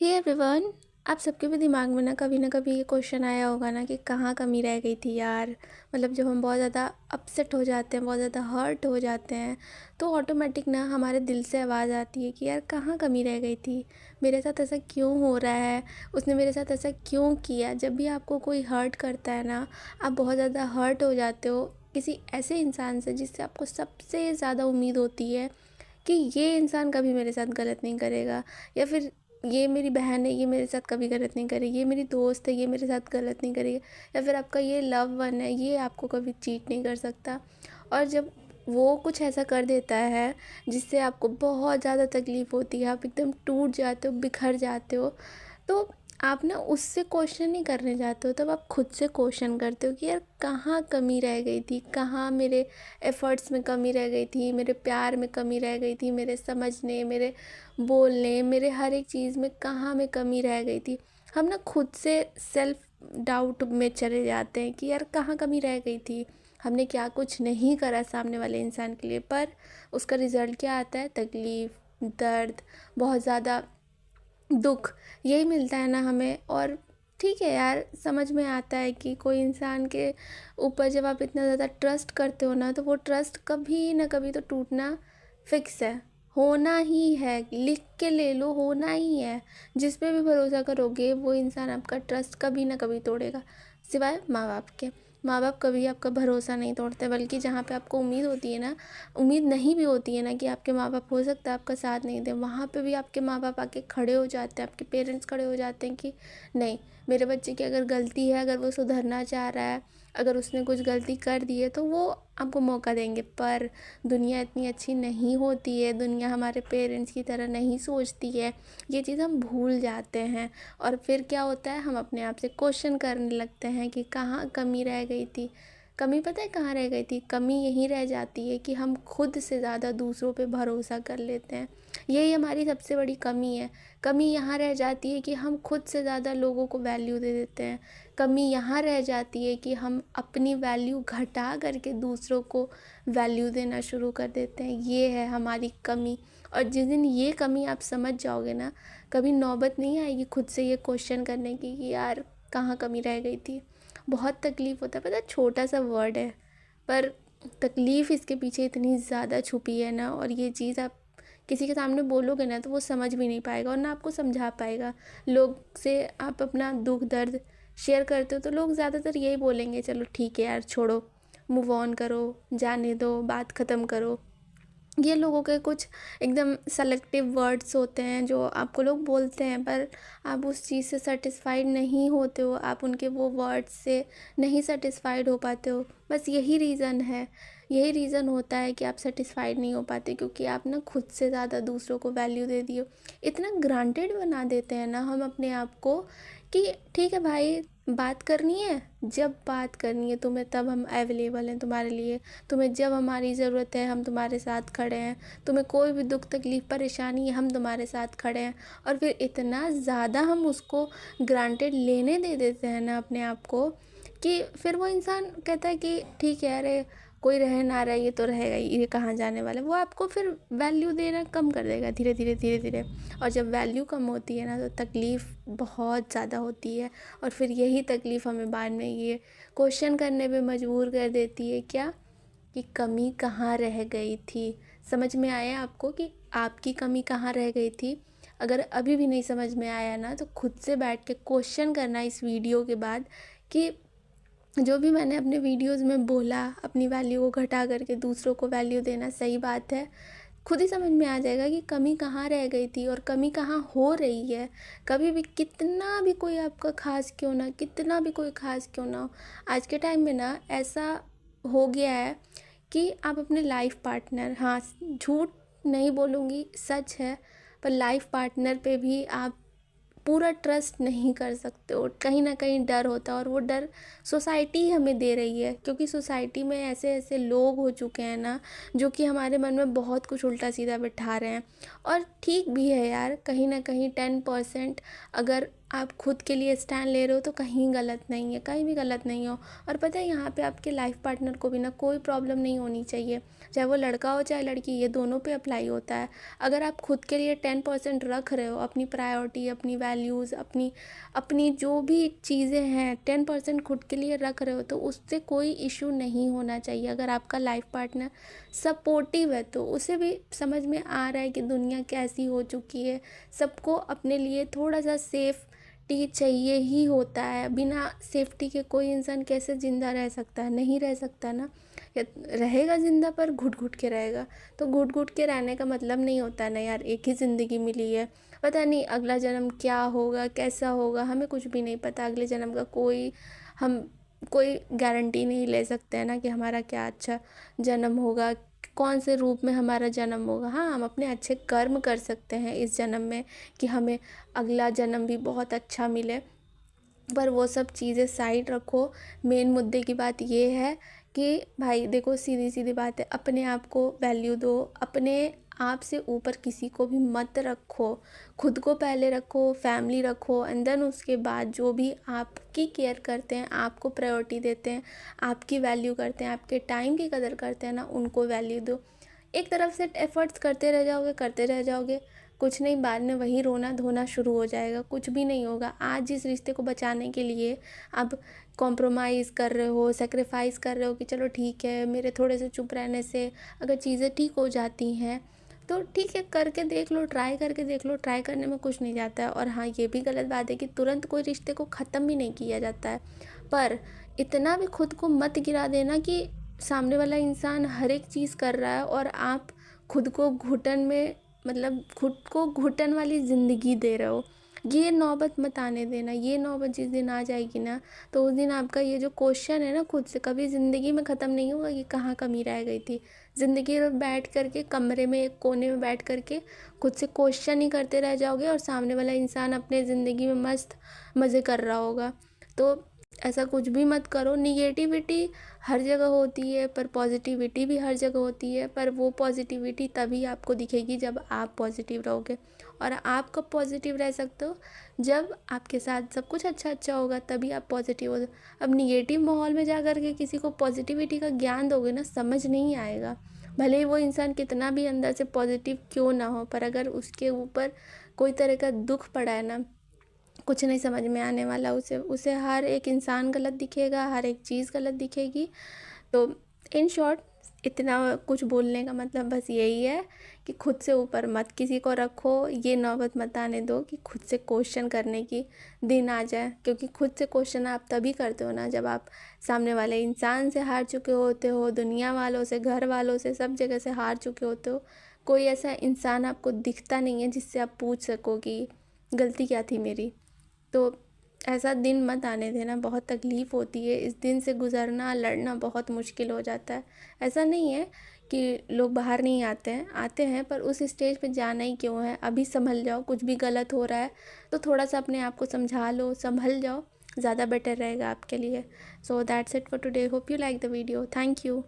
Hey everyone. आप सबके भी दिमाग में ना कभी ये क्वेश्चन आया होगा ना कि कहाँ कमी रह गई थी यार। मतलब जब हम बहुत ज़्यादा अपसेट हो जाते हैं, बहुत ज़्यादा हर्ट हो जाते हैं, तो ऑटोमेटिक ना हमारे दिल से आवाज़ आती है कि यार कहाँ कमी रह गई थी, मेरे साथ ऐसा क्यों हो रहा है, उसने मेरे साथ ऐसा क्यों किया। जब भी आपको कोई हर्ट करता है ना, आप बहुत ज़्यादा हर्ट हो जाते हो किसी ऐसे इंसान से जिससे आपको सबसे ज़्यादा उम्मीद होती है कि ये इंसान कभी मेरे साथ गलत नहीं करेगा, या फिर ये मेरी बहन है, ये मेरे साथ कभी गलत नहीं करेगी, ये मेरी दोस्त है, ये मेरे साथ गलत नहीं करेगी, या फिर आपका ये लव वन है, ये आपको कभी चीट नहीं कर सकता। और जब वो कुछ ऐसा कर देता है जिससे आपको बहुत ज़्यादा तकलीफ़ होती है, आप एकदम टूट जाते हो, बिखर जाते हो, तो आप ना उससे क्वेश्चन नहीं करने जाते हो, तब आप खुद से क्वेश्चन करते हो कि यार कहाँ कमी रह गई थी, कहाँ मेरे एफ़र्ट्स में कमी रह गई थी, मेरे प्यार में कमी रह गई थी, मेरे समझने, मेरे बोलने, मेरे हर एक चीज़ में कहाँ में कमी रह गई थी। हम ना खुद से सेल्फ डाउट में चले जाते हैं कि यार कहाँ कमी रह गई थी, हमने क्या कुछ नहीं करा सामने वाले इंसान के लिए, पर उसका रिज़ल्ट क्या आता है? तकलीफ़, दर्द, बहुत ज़्यादा दुख, यही मिलता है ना हमें। और ठीक है यार, समझ में आता है कि कोई इंसान के ऊपर जब आप इतना ज़्यादा ट्रस्ट करते हो ना, तो वो ट्रस्ट कभी ना कभी तो टूटना फिक्स है, होना ही है, लिख के ले लो, होना ही है। जिस पे भी भरोसा करोगे वो इंसान आपका ट्रस्ट कभी ना कभी तोड़ेगा, सिवाय माँ बाप के। माँ बाप कभी आपका भरोसा नहीं तोड़ते, बल्कि जहाँ पे आपको उम्मीद होती है ना, उम्मीद नहीं भी होती है ना कि आपके माँ बाप हो सकता है आपका साथ नहीं दें, वहाँ पे भी आपके माँ बाप आके खड़े हो जाते हैं, आपके पेरेंट्स खड़े हो जाते हैं कि नहीं, मेरे बच्चे की अगर गलती है, अगर वो सुधरना चाह रहा है, अगर उसने कुछ गलती कर दी है, तो वो आपको मौका देंगे। पर दुनिया इतनी अच्छी नहीं होती है, दुनिया हमारे पेरेंट्स की तरह नहीं सोचती है, ये चीज़ हम भूल जाते हैं। और फिर क्या होता है, हम अपने आप से क्वेश्चन करने लगते हैं कि कहाँ कमी रह गई थी। कमी पता है कहाँ रह गई थी? कमी यहीं रह जाती है कि हम खुद से ज़्यादा दूसरों पे भरोसा कर लेते हैं, यही हमारी सबसे बड़ी कमी है। कमी यहाँ रह जाती है कि हम खुद से ज़्यादा लोगों को वैल्यू दे देते हैं। कमी यहाँ रह जाती है कि हम अपनी वैल्यू घटा करके दूसरों को वैल्यू देना शुरू कर देते हैं, ये है हमारी कमी। और जिस दिन ये कमी आप समझ जाओगे ना, कभी नौबत नहीं आएगी खुद से ये क्वेश्चन करने की कि यार कहाँ कमी रह गई थी। बहुत तकलीफ़ होता है, पता है, छोटा सा वर्ड है, पर तकलीफ़ इसके पीछे इतनी ज़्यादा छुपी है ना। और ये चीज़ आप किसी के सामने बोलोगे ना, तो वो समझ भी नहीं पाएगा और ना आपको समझा पाएगा। लोग से आप अपना दुख दर्द शेयर करते हो तो लोग ज़्यादातर यही बोलेंगे, चलो ठीक है यार, छोड़ो, मूव ऑन करो, जाने दो, बात ख़त्म करो। ये लोगों के कुछ एकदम सेलेक्टिव वर्ड्स होते हैं जो आपको लोग बोलते हैं, पर आप उस चीज़ से सेटिस्फाइड नहीं होते हो, आप उनके वो वर्ड्स से नहीं सेटिस्फाइड हो पाते हो। बस यही रीज़न है, यही रीज़न होता है कि आप सेटिस्फाइड नहीं हो पाते, क्योंकि आप ना खुद से ज़्यादा दूसरों को वैल्यू दे दिए हो। इतना ग्रांटेड बना देते हैं ना हम अपने आप को कि ठीक है भाई, बात करनी है, जब बात करनी है तुम्हें, तब हम अवेलेबल हैं तुम्हारे लिए, तुम्हें जब हमारी ज़रूरत है हम तुम्हारे साथ खड़े हैं, तुम्हें कोई भी दुख तकलीफ़ परेशानी है हम तुम्हारे साथ खड़े हैं। और फिर इतना ज़्यादा हम उसको ग्रांटेड लेने दे देते हैं ना अपने आप को, कि फिर वो इंसान कहता है कि ठीक है, अरे कोई रह ना रहा, ये तो रहेगा ही, ये कहाँ जाने वाला है। वो आपको फिर वैल्यू देना कम कर देगा धीरे धीरे धीरे धीरे। और जब वैल्यू कम होती है ना, तो तकलीफ़ बहुत ज़्यादा होती है। और फिर यही तकलीफ़ हमें बाद में ये क्वेश्चन करने पे मजबूर कर देती है, क्या कि कमी कहाँ रह गई थी। समझ में आया आपको कि आपकी कमी कहाँ रह गई थी? अगर अभी भी नहीं समझ में आया ना, तो खुद से बैठ के क्वेश्चन करना इस वीडियो के बाद कि जो भी मैंने अपने वीडियोस में बोला, अपनी वैल्यू को घटा करके दूसरों को वैल्यू देना सही बात है। खुद ही समझ में आ जाएगा कि कमी कहाँ रह गई थी और कमी कहाँ हो रही है। कभी भी कितना भी कोई आपका खास क्यों ना, कितना भी कोई खास क्यों ना हो, आज के टाइम में ना ऐसा हो गया है कि आप अपने लाइफ पार्टनर, हाँ झूठ नहीं बोलूँगी, सच है, पर लाइफ पार्टनर पे भी आप पूरा ट्रस्ट नहीं कर सकते हो। कहीं ना कहीं डर होता है, और वो डर सोसाइटी हमें दे रही है, क्योंकि सोसाइटी में ऐसे ऐसे लोग हो चुके हैं ना, जो कि हमारे मन में बहुत कुछ उल्टा सीधा बिठा रहे हैं। और ठीक भी है यार, कहीं ना कहीं 10% अगर आप खुद के लिए स्टैंड ले रहे हो तो कहीं गलत नहीं है, कहीं भी गलत नहीं हो। और पता है यहाँ पे आपके लाइफ पार्टनर को भी ना कोई प्रॉब्लम नहीं होनी चाहिए, चाहे वो लड़का हो चाहे लड़की, ये दोनों पे अप्लाई होता है। अगर आप खुद के लिए 10% रख रहे हो, अपनी प्रायोरिटी, अपनी वैल्यूज़, अपनी अपनी जो भी चीज़ें हैं 10% खुद के लिए रख रहे हो, तो उससे कोई इशू नहीं होना चाहिए। अगर आपका लाइफ पार्टनर सपोर्टिव है तो उसे भी समझ में आ रहा है कि दुनिया कैसी हो चुकी है, सबको अपने लिए थोड़ा सा सेफ्टी चाहिए ही होता है। बिना सेफ्टी के कोई इंसान कैसे ज़िंदा रह सकता है? नहीं रह सकता ना। रहेगा ज़िंदा पर घुट घुट के रहेगा। तो घुट घुट के रहने का मतलब नहीं होता ना यार, एक ही ज़िंदगी मिली है, पता नहीं अगला जन्म क्या होगा कैसा होगा, हमें कुछ भी नहीं पता। अगले जन्म का हम कोई गारंटी नहीं ले सकते हैं ना कि हमारा क्या अच्छा जन्म होगा, कौन से रूप में हमारा जन्म होगा। हाँ, हम अपने अच्छे कर्म कर सकते हैं इस जन्म में कि हमें अगला जन्म भी बहुत अच्छा मिले, पर वो सब चीज़ें साइड रखो। मेन मुद्दे की बात ये है कि भाई देखो, सीधी सीधी बात है, अपने आप को वैल्यू दो, अपने आप से ऊपर किसी को भी मत रखो, खुद को पहले रखो, फैमिली रखो, एंड देन उसके बाद जो भी आपकी केयर करते हैं, आपको प्रायोरिटी देते हैं, आपकी वैल्यू करते हैं, आपके टाइम की कदर करते हैं ना, उनको वैल्यू दो। एक तरफ से एफर्ट्स करते रह जाओगे, कुछ नहीं, बाद में वही रोना धोना शुरू हो जाएगा, कुछ भी नहीं होगा। आज जिस रिश्ते को बचाने के लिए आप कॉम्प्रोमाइज़ कर रहे हो, सेक्रीफाइस कर रहे हो कि चलो ठीक है, मेरे थोड़े से चुप रहने से अगर चीज़ें ठीक हो जाती हैं तो ठीक है, करके देख लो, ट्राई करके देख लो, ट्राई करने में कुछ नहीं जाता है। और हाँ, ये भी गलत बात है कि तुरंत कोई रिश्ते को ख़त्म भी नहीं किया जाता है, पर इतना भी खुद को मत गिरा देना कि सामने वाला इंसान हर एक चीज़ कर रहा है और आप खुद को घुटन में, मतलब खुद को घुटन वाली ज़िंदगी दे रहे हो। ये नौबत मत आने देना। ये नौबत जिस दिन आ जाएगी ना, तो उस दिन आपका ये जो क्वेश्चन है ना खुद से, कभी ज़िंदगी में ख़त्म नहीं होगा कि कहाँ कमी रह गई थी। ज़िंदगी में बैठ करके कमरे में एक कोने में बैठ करके खुद से क्वेश्चन ही करते रह जाओगे और सामने वाला इंसान अपने ज़िंदगी में मस्त मज़े कर रहा होगा। तो ऐसा कुछ भी मत करो। निगेटिविटी हर जगह होती है पर पॉजिटिविटी भी हर जगह होती है, पर वो पॉजिटिविटी तभी आपको दिखेगी जब आप पॉजिटिव रहोगे। और आप कब पॉजिटिव रह सकते हो? जब आपके साथ सब कुछ अच्छा अच्छा होगा, तभी आप पॉजिटिव हो। अब निगेटिव माहौल में जा कर के किसी को पॉजिटिविटी का ज्ञान दोगे ना, समझ नहीं आएगा। भले ही वो इंसान कितना भी अंदर से पॉजिटिव क्यों ना हो, पर अगर उसके ऊपर कोई तरह का दुख पड़ा है ना, कुछ नहीं समझ में आने वाला। उसे उसे हर एक इंसान गलत दिखेगा, हर एक चीज़ गलत दिखेगी। तो इन शॉर्ट, इतना कुछ बोलने का मतलब बस यही है कि खुद से ऊपर मत किसी को रखो। ये नौबत मत आने दो कि खुद से क्वेश्चन करने की दिन आ जाए, क्योंकि खुद से क्वेश्चन आप तभी करते हो ना जब आप सामने वाले इंसान से हार चुके होते हो, दुनिया वालों से, घर वालों से, सब जगह से हार चुके होते हो। कोई ऐसा इंसान आपको दिखता नहीं है जिससे आप पूछ सको कि गलती क्या थी मेरी। तो ऐसा दिन मत आने देना, बहुत तकलीफ़ होती है। इस दिन से गुज़रना, लड़ना बहुत मुश्किल हो जाता है। ऐसा नहीं है कि लोग बाहर नहीं आते हैं, आते हैं, पर उस स्टेज पे जाना ही क्यों है? अभी संभल जाओ। कुछ भी गलत हो रहा है तो थोड़ा सा अपने आप को समझा लो, संभल जाओ, ज़्यादा बेटर रहेगा आपके लिए। So that's it for today. Hope you like the video. Thank you.